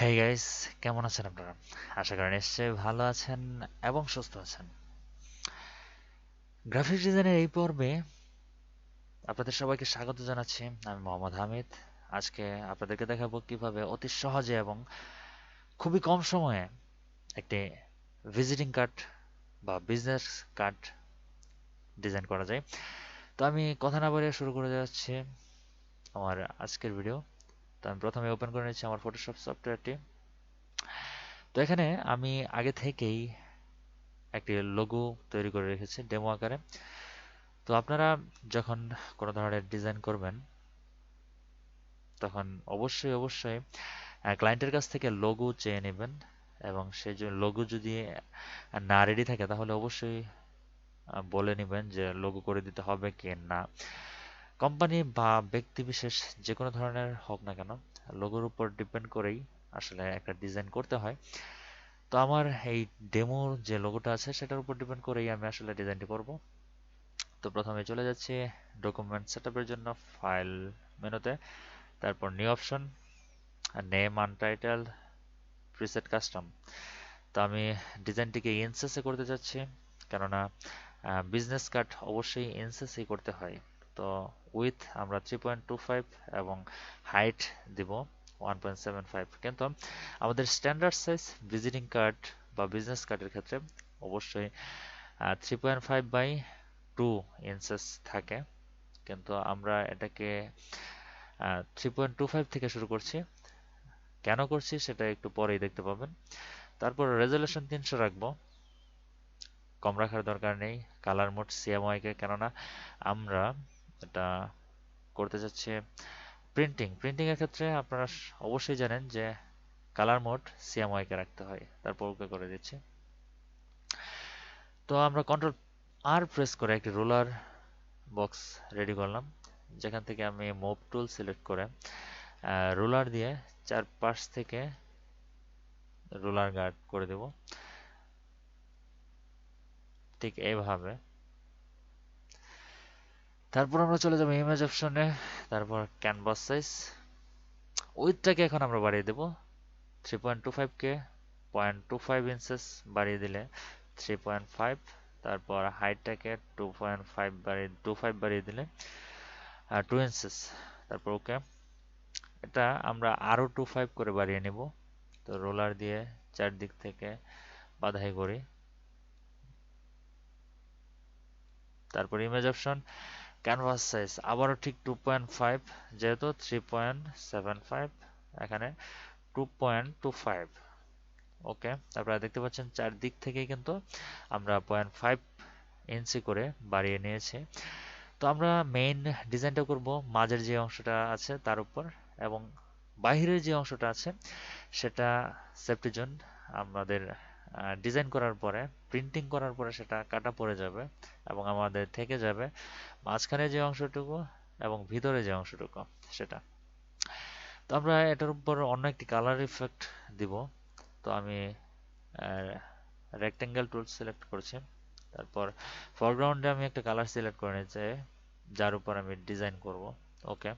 Hey guys, কেমন আছেন আপনারা? আশা করি নিশ্চয়ই ভালো আছেন এবং সুস্থ আছেন। গ্রাফিক্স ডিজাইনের এই পর্বে আপনাদের সবাইকে স্বাগত জানাচ্ছি। আমি মোহাম্মদ হামিদ। আজকে আপনাদেরকে দেখাবো কিভাবে অতি সহজে এবং খুবই কম সময়ে একটি ভিজিটিং কার্ড বা বিজনেস কার্ড ডিজাইন করা যায়। তো আমি কথা না বাড়িয়ে শুরু করে যাচ্ছি আমার আজকের ভিডিও। তো আমি প্রথমে ওপেন করে নিচ্ছি আমার ফটোশপ সফটওয়্যারটি। তো এখানে আমি আগে থেকেই একটি লোগো তৈরি করে রেখেছি ডেমো আকারে। তো আপনারা যখন কোনো ধরনের ডিজাইন করবেন তখন অবশ্যই ক্লায়েন্টের কাছ থেকে লোগো চেয়ে নেবেন, এবং সেই যে লোগো যদি না রেডি থাকে তাহলে অবশ্যই বলে নেবেন যে লোগো করে দিতে হবে কি না। কোম্পানি বা ব্যক্তি বিশেষ যে কোনো ধরনের হোক না কেন, লোগোর উপর ডিপেন্ড করেই আসলে একটা ডিজাইন করতে হয়। তো আমার এই ডেমোর যে লোগোটা আছে সেটার উপর ডিপেন্ড করেই আমি আসলে ডিজাইনটি করব। তো প্রথমে চলে যাচ্ছি ডকুমেন্ট সেটআপের জন্য ফাইল মেনুতে, তারপর new option, name untitled, preset custom. তো আমি ডিজাইনটিকে ইনসেসে করতে যাচ্ছি, কেননা বিজনেস কার্ড অবশ্যই ইনসেসেই করতে হয়। তো উইথ আমরা 3.25 এবং হাইট দিব 1.75, কিন্তু আমাদের স্ট্যান্ডার্ড সাইজ ভিজিটিং কার্ড বা বিজনেস কার্ডের ক্ষেত্রে অবশ্যই 3.5/2 ইঞ্চেস থাকে, কিন্তু আমরা এটাকে 3.25 থেকে শুরু করছি। কেন করছি সেটা একটু পরেই দেখতে পাবেন। তারপর রেজলিউশন 300 রাখবো, কম রাখার দরকার নেই। কালার মোড সিএমওয়াই কে, কেননা আমরা এটা করতে যাচ্ছি প্রিন্টিং। প্রিন্টিং এর ক্ষেত্রে আপনারা অবশ্যই জানেন যে কালার মোড সিএমওয়াই কে রাখতে হয়। তারপর ওকে করে দিচ্ছি। তো আমরা কন্ট্রোল আর প্রেস করে একটি রোলার বক্স রেডি করলাম, যেখান থেকে আমি মুভ টুল সিলেক্ট করে রোলার দিয়ে চারপাশ থেকে রোলার গার্ড করে দেব, ঠিক এইভাবে। তারপর আমরা চলে যাবো ইমেজ অপশনে, তারপর ক্যানভাস সাইজ উইথটাকে এখন আমরা বাড়িয়ে দেব 3.25 কে 0.25 ইঞ্চেস বাড়িয়ে দিলে 3.5, তারপর হাইটটাকে 2.5 বাড়িয়ে দিলে 2 ইঞ্চেস, তারপর ওকে। এটা আমরা আরো 25 করে বাড়িয়ে নেব। তো রোলার দিয়ে চারদিক থেকে বাঁধাই করি। তারপর ইমেজ অপশন, ক্যানভাস সাইজ আবারও ঠিক 2.5, যেহেতু 3.75 এখানে 2.25। ওকে, আপনারা দেখতে পাচ্ছেন চারদিক থেকেই কিন্তু আমরা 0.5 ইঞ্চি করে বাড়িয়ে নিয়েছি। তো আমরা মেইন ডিজাইনটা করব মাঝের যে অংশটা আছে তার উপর, এবং বাহিরের যে অংশটা আছে সেটা সেফটি জোন আমাদের ডিজাইন করার পরে, প্রিন্টিং করার পরে সেটা কাটা পড়ে যাবে এবং আমাদের থেকে যাবে মাঝখানে যে অংশটুকু এবং ভিতরে যে অংশটুকু সেটা। তো আমরা এটার উপর অন্য একটি কালার ইফেক্ট দিব। তো আমি রেক্টেঙ্গেল টুল সিলেক্ট করছি, তারপর ফরগ্রাউন্ডে আমি একটা কালার সিলেক্ট করে নিচ্ছি যার উপর আমি ডিজাইন করব। ওকে,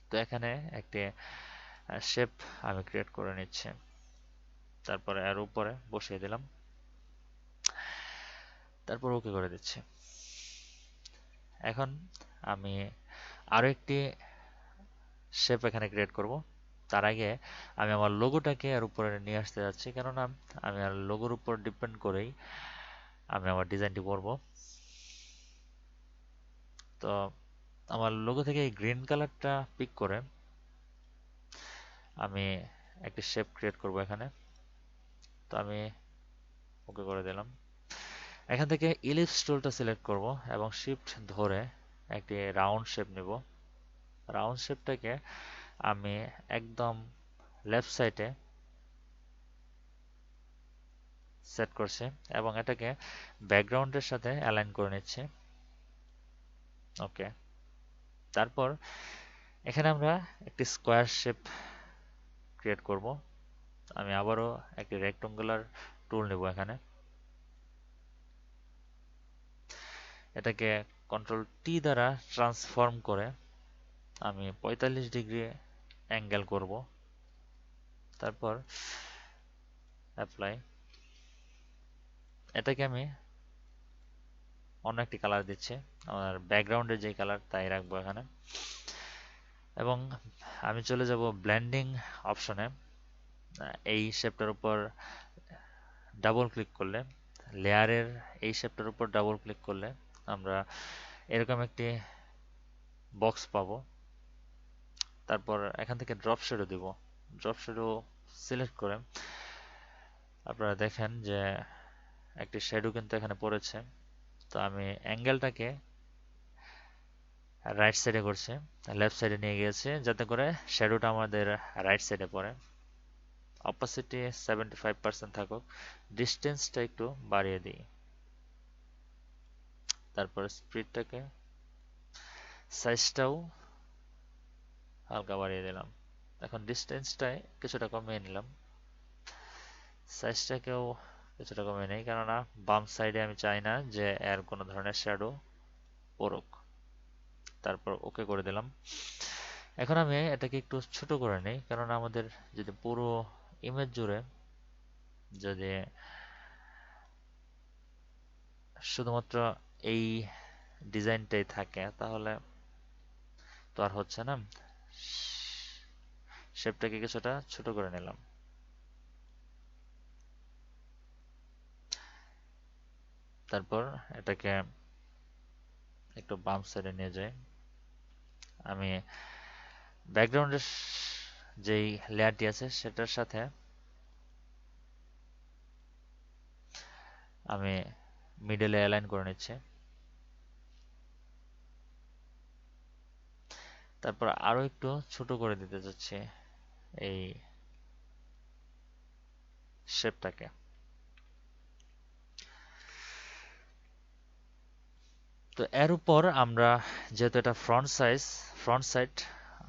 তো এখানে একটি শেপ আমি ক্রিয়েট করে নিচ্ছি, তারপরে এর উপরে বসিয়ে দিলাম, তারপর ওকে করে দিচ্ছি। এখন আমি আরো একটি শেপ এখানে ক্রিয়েট করব। তার আগে আমি আমার লোগোটাকে এর উপরে নিয়ে আসতে যাচ্ছি, কেননা আমি আর লোগোর উপর ডিপেন্ড করেই আমি আমার ডিজাইনটি করব। তো আমার লোগো থেকে এই গ্রিন কালারটা পিক করে আমি একটি শেপ ক্রিয়েট করব এখানে। তো আমি ওকে করে দিলাম। এখান থেকে ইলিপস টুলটা সিলেক্ট করব এবং শিফট ধরে একটি রাউন্ড শেপ নেব। রাউন্ড শেপটাকে আমি একদম লেফট সাইডে সেট করছি এবং এটাকে ব্যাকগ্রাউন্ডের সাথে অ্যালাইন করে নিচ্ছি। ওকে, তারপর এখানে আমরা একটি স্কোয়ার শেপ ক্রিয়েট করব। আমি আবারও একটি রেক্ট্যাঙ্গুলার টুল নেব এখানে, এটাকে কন্ট্রোল টি দ্বারা ট্রান্সফর্ম করে আমি 45 ডিগ্রি অ্যাঙ্গেল করব। তারপর অ্যাপ্লাই, এটাকে আমি অন্য একটি কালার দিচ্ছি, আমার ব্যাকগ্রাউন্ডের যে কালার তাই রাখবো এখানে। এবং আমি চলে যাব ব্লেন্ডিং অপশনে। এই শেপটার উপর ডাবল ক্লিক করলে, লেয়ারের এই শেপটার উপর ডাবল ক্লিক করলে আমরা এরকম একটি বক্স পাবো। তারপর এখান থেকে ড্রপ শ্যাডো দিব। ড্রপ শ্যাডো সিলেক্ট করে আপনারা দেখেন যে একটি শ্যাডো কিন্তু এখানে পড়েছে। তো আমি অ্যাঙ্গেলটাকে রাইট সাইডে করছি, লেফট সাইডে নিয়ে গিয়েছে যাতে করে শ্যাডোটা আমাদের রাইট সাইডে পড়ে। অপাসিটি 75% থাকুক, ডিস্টেন্সটা একটু বাড়িয়ে দিই। তারপর স্পিডটাকে, সাইজটাও হালকা বাড়িয়ে দিলাম। এখন ডিস্টেন্সটায় কিছুটা কমিয়ে নিলাম, সাইজটাকেও কিছুটা কমিয়ে নেই, কেননা বাম সাইডে আমি চাই না যে এর কোনো ধরনের শ্যাডো পড়ুক। তারপর ওকে করে দিলাম। এখন আমি এটাকে একটু ছোট করে নিই, কারণ আমাদের যদি পুরো ইমেজ জুড়ে যদি শুধুমাত্র এই ডিজাইনটাই থাকে তাহলে তো আর হচ্ছে না। শেপটাকে কিছুটা ছোট করে নিলাম। তারপর এটাকে একটু বাম সাইডে নিয়ে যাই। আমি ব্যাকগ্রাউন্ডের যেই লেয়ারটি আছে সেটার সাথে আমি মিডলে অ্যালাইন করে নিচ্ছি। তারপর আরো একটু ছোট করে দিতে চাচ্ছি এই শেপটাকে। তো এর উপর আমরা, যেহেতু এটা ফ্রন্ট সাইড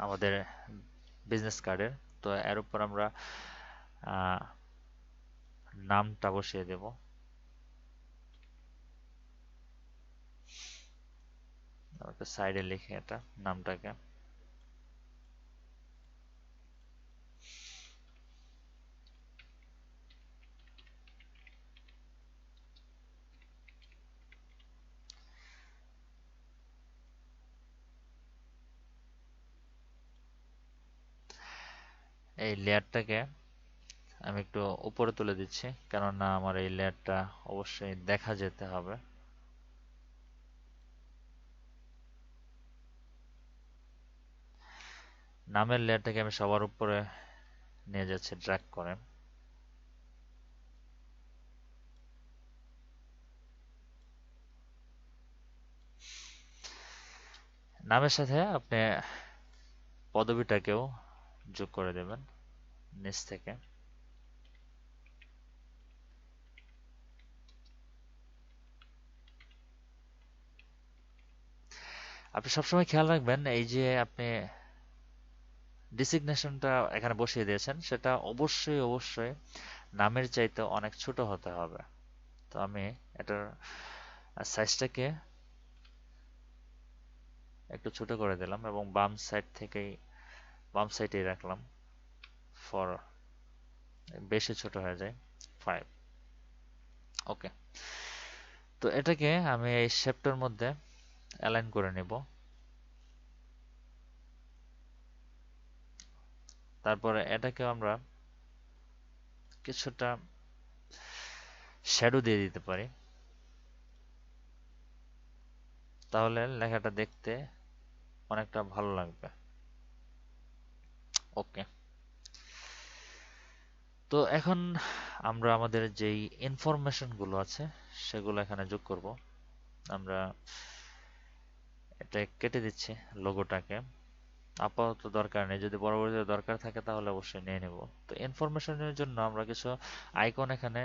আমাদের বিজনেস কার্ডের, তো এর উপর আমরা নামটা বসিয়ে দেব। একটা সাইডে লিখে এটা নামটাকে। এই লেয়ারটাকে আমি একটু উপরে তুলে দিচ্ছি, কেননা আমার এই লেয়ারটা অবশ্যই দেখা যেতে হবে। নামের লেয়ারটাকে আমি সবার উপরে নিয়ে যাচ্ছি ড্র্যাগ করে। নামের সাথে আপনি পদবিটাকেও যোগ করে দেবেন নিচ থেকে। আপনি সবসময় খেয়াল রাখবেন এই যে আপনি ডিসিগনেশনটা এখানে বসিয়ে দিয়েছেন সেটা অবশ্যই নামের চাইতে অনেক ছোট হতে হবে। তো আমি এটার সাইজটাকে একটু ছোট করে দিলাম এবং বাম সাইডেই রাখলাম, ফর বেশি ছোট হয়ে যায় 5। ওকে। তো এটাকে আমি এই শেপটার মধ্যে অ্যালাইন করে নিব। তারপরে এটাকে আমরা কিছুটা শ্যাডো দিয়ে দিতে পারি, তাহলে লেখাটা দেখতে অনেকটা ভালো লাগবে। ওকে। তো এখন আমরা আমাদের যেই ইনফরমেশন গুলো আছে সেগুলো এখানে যোগ করব। আমরা এটা কেটে দিচ্ছি লোগোটাকে, আপাতত দরকার নেই, যদি পরবর্তীতে দরকার থাকে তাহলে অবশ্যই নিয়ে নেব। তো ইনফরমেশনের জন্য আমরা কিছু আইকন এখানে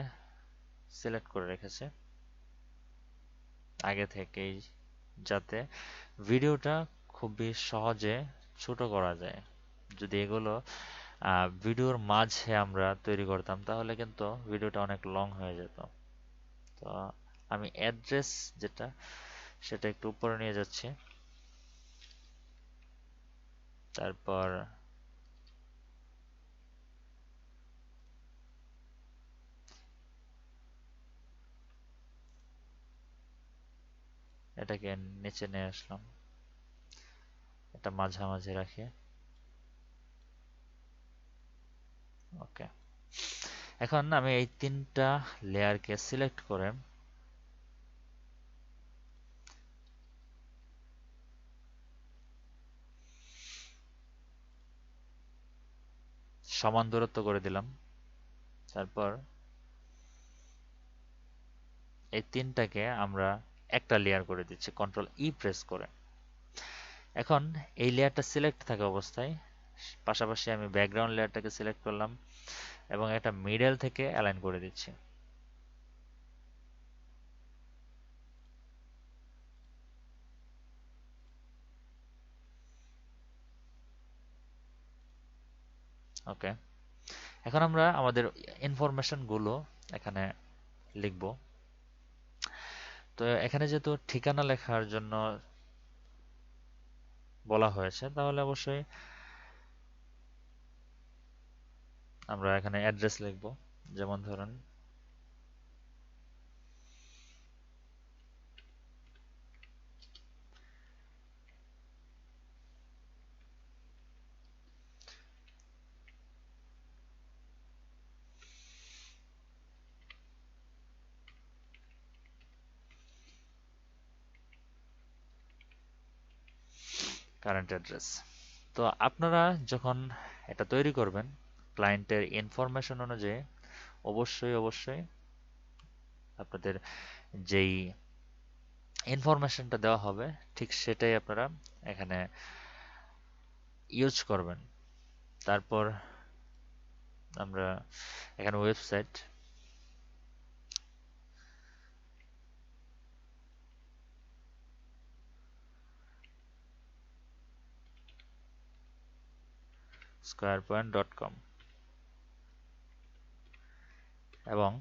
সিলেক্ট করে রেখেছি আগে থেকেই, যাতে ভিডিওটা খুবই সহজে ছোট করা যায়। যদি এগুলো ভিডিওর মাঝে আমরা তৈরি করতাম তাহলে কিন্তু ভিডিওটা অনেক লং হয়ে যেত। তো আমি অ্যাড্রেস যেটা সেটা একটু উপরে নিয়ে যাচ্ছি। তারপর এটাকে নিচে নিয়ে আসলাম, এটা মাঝামাঝি রাখি। ওকে, এখন আমি এই তিনটা লেয়ারকে সিলেক্ট করে সমান দূরত্ব করে দিলাম। তারপর এই তিনটাকে আমরা একটা লেয়ার করে দিচ্ছি কন্ট্রোল ই প্রেস করে। এখন এই লেয়ারটা সিলেক্ট থাকা অবস্থায় পাশাপাশি আমি ব্যাকগ্রাউন্ড লেয়ারটাকে সিলেক্ট করলাম এবং একটা মিডল থেকে অ্যালাইন করে দিচ্ছি। ওকে, এখন আমরা আমাদের ইনফরমেশন গুলো এখানে লিখব। তো এখানে যেহেতু ঠিকানা লেখার জন্য বলা হয়েছে, তাহলে অবশ্যই আমরা এখানে অ্যাড্রেস লিখব। যেমন ধরুন কারেন্ট অ্যাড্রেস। তো আপনারা যখন এটা তৈরি করবেন ক্লায়েন্টের ইনফরমেশন অনুযায়ী অবশ্যই আপনাদের যেই ইনফরমেশনটা দেওয়া হবে ঠিক সেটাই আপনারা এখানে ইউজ করবেন। তারপর আমরা এখানে ওয়েবসাইট, squarepoint.com এবং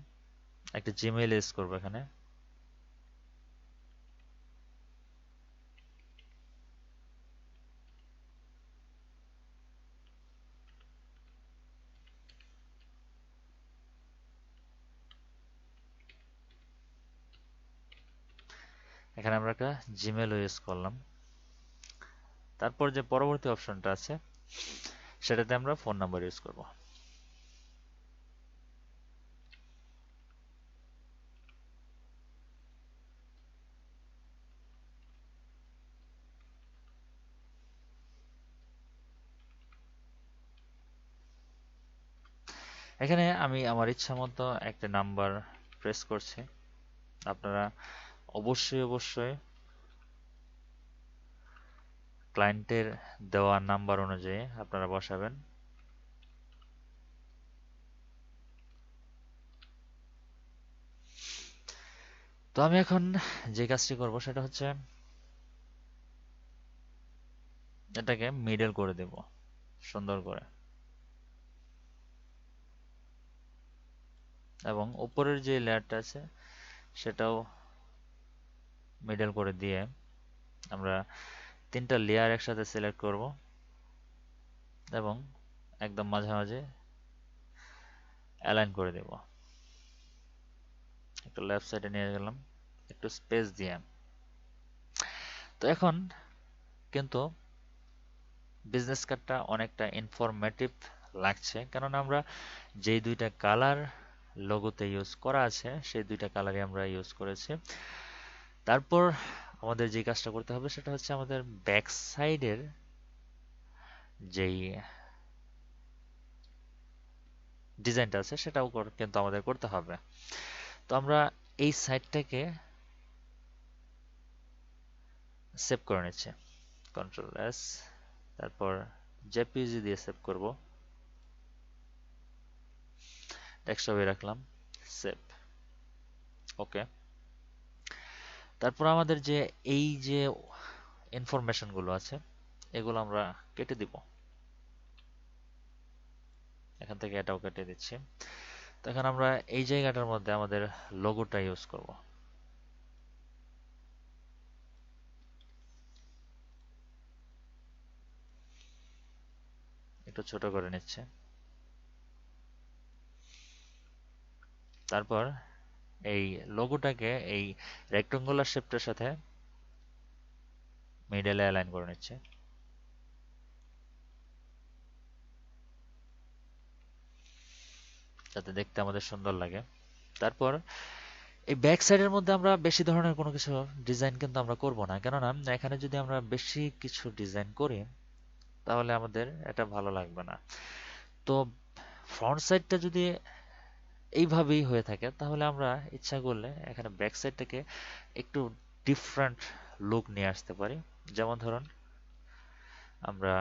একটা জিমেইল ইউজ করবো এখানে। এখানে আমরা একটা জিমেইল ইউজ করলাম। তারপর যে পরবর্তী অপশনটা আছে সেটাতে আমরা ফোন নাম্বার ইউজ করব। এখানে আমি আমার ইচ্ছা মতো একটা নাম্বার প্রেস করছি। আপনারা অবশ্যই ক্লায়েন্টের দেওয়া নাম্বার অনুযায়ী আপনারা বসাবেন। তো আমি এখন যে কাজটি করব সেটা হচ্ছে এটাকে মিডল করে দেব সুন্দর করে, এবং উপরের যে লেয়ারটা আছে সেটাও মিডল করে দিয়ে আমরা তিনটা লেয়ার একসাথে সিলেক্ট করব এবং একদম মাঝামাঝি অ্যালাইন করে দেব। একটু লেফট সাইডে নিয়ে গেলাম একটু স্পেস দিয়ে। তো এখন কিন্তু বিজনেস কার্ডটা অনেকটা ইনফরমেটিভ লাগছে, কারণ আমরা যেই দুইটা কালার লোগোতে ইউজ করা আছে সেই দুইটা কালারই আমরা ইউজ করেছি। তারপর আমাদের যে কাজটা করতে হবে সেটা হচ্ছে আমাদের ব্যাক সাইডের যেই ডিজাইনটা আছে সেটাও কিন্তু আমাদের করতে হবে। তো আমরা এই সাইডটাকে সেভ করে নিচ্ছি কন্ট্রোল এস, তারপর জেপিজি দিয়ে সেভ করব, ডেস্কটপে রাখলাম, সেভ। ওকে, তারপর আমাদের যে এই যে ইনফরমেশন গুলো আছে এগুলো আমরা কেটে দিব। এখান থেকে এটাও কেটে দিচ্ছি। তো এখন আমরা এই জায়গাটার মধ্যে আমাদের লোগোটা ইউজ করব। একটু ছোট করে নিচ্ছে। তারপর এই লোগোটাকে এই রেক্টেঙ্গুলার শেপটার সাথে মিডলে অ্যালাইন করে নিচ্ছি। যাতে দেখতে আমাদের সুন্দর লাগে। তারপর এই ব্যাক সাইডের মধ্যে আমরা বেশি ধরনের কোনো কিছু ডিজাইন কিন্তু আমরা করব না, কেননা এখানে যদি আমরা বেশি কিছু ডিজাইন করি তাহলে আমাদের এটা ভালো লাগবে না। তো ফ্রন্ট সাইডটা যদি এইভাবেই হয়ে থাকে তাহলে আমরা ইচ্ছা করলে এখানে ব্যাক সাইডটাকে একটু ডিফারেন্ট লুক নিয়ে আসতে পারি। যেমন ধরুন আমরা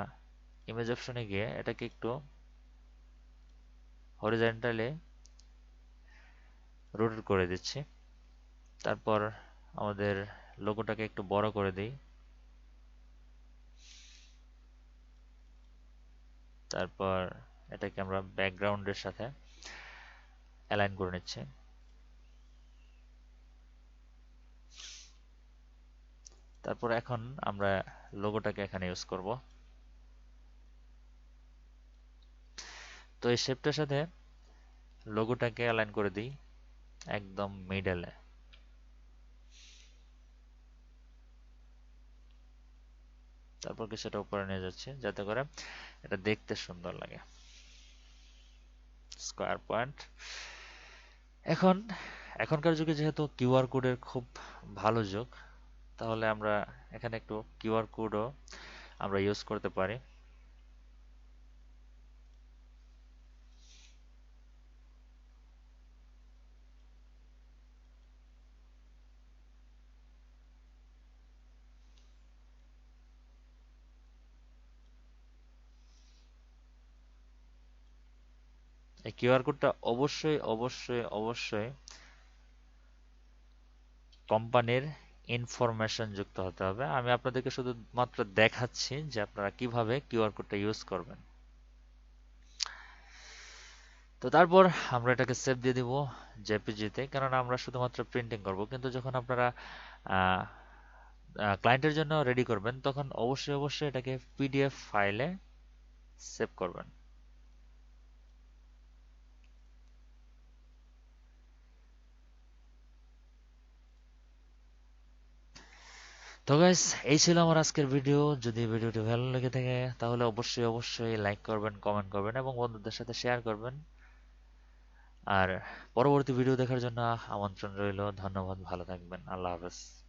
ইমেজ অপশনে গিয়ে এটাকে একটু হরিজন্টালি রোটেট করে দিচ্ছি। তারপর আমাদের লোগোটাকে একটু বড় করে দিই। তারপর এটাকে আমরা ব্যাকগ্রাউন্ডের সাথে অ্যালাইন করে নিচ্ছি। তারপর এখন আমরা লোগোটাকে এখানে ইউজ করব। তো এই শেপটার সাথে লোগোটাকে অ্যালাইন করে দিই একদম মিডলে। তারপর কিছুটা উপরে নিয়ে যাচ্ছি যাতে করে এটা দেখতে সুন্দর লাগে। Square point. এখন এখনকার যুগে যেহেতু কিউআর কোডের খুব ভালো যুগ, তাহলে আমরা এখানে একটু কিউআর কোডও আমরা ইউজ করতে পারি। এই কিউআর কোডটা অবশ্যই অবশ্যই অবশ্যই কোম্পানির ইনফরমেশন যুক্ত হতে হবে। আমি আপনাদেরকে শুধু মাত্র দেখাচ্ছি যে আপনারা কিভাবে কিউআর কোডটা ইউজ করবেন। তো তারপর আমরা এটাকে সেভ দিয়ে দিব জেপিজিতে, কারণ আমরা শুধুমাত্র প্রিন্টিং করব। কিন্তু যখন আপনারা ক্লায়েন্টের জন্য রেডি করবেন তখন অবশ্যই অবশ্যই এটাকে পিডিএফ ফাইলে সেভ করবেন। তো গাইস, এই ছিল আমার আজকের ভিডিও। যদি ভিডিওটি ভালো লেগে থাকে তাহলে অবশ্যই অবশ্যই লাইক করবেন, কমেন্ট করবেন এবং বন্ধুদের সাথে শেয়ার করবেন। আর পরবর্তী ভিডিও দেখার জন্য আমন্ত্রণ রইল। ধন্যবাদ, ভালো থাকবেন, আল্লাহ হাফেজ।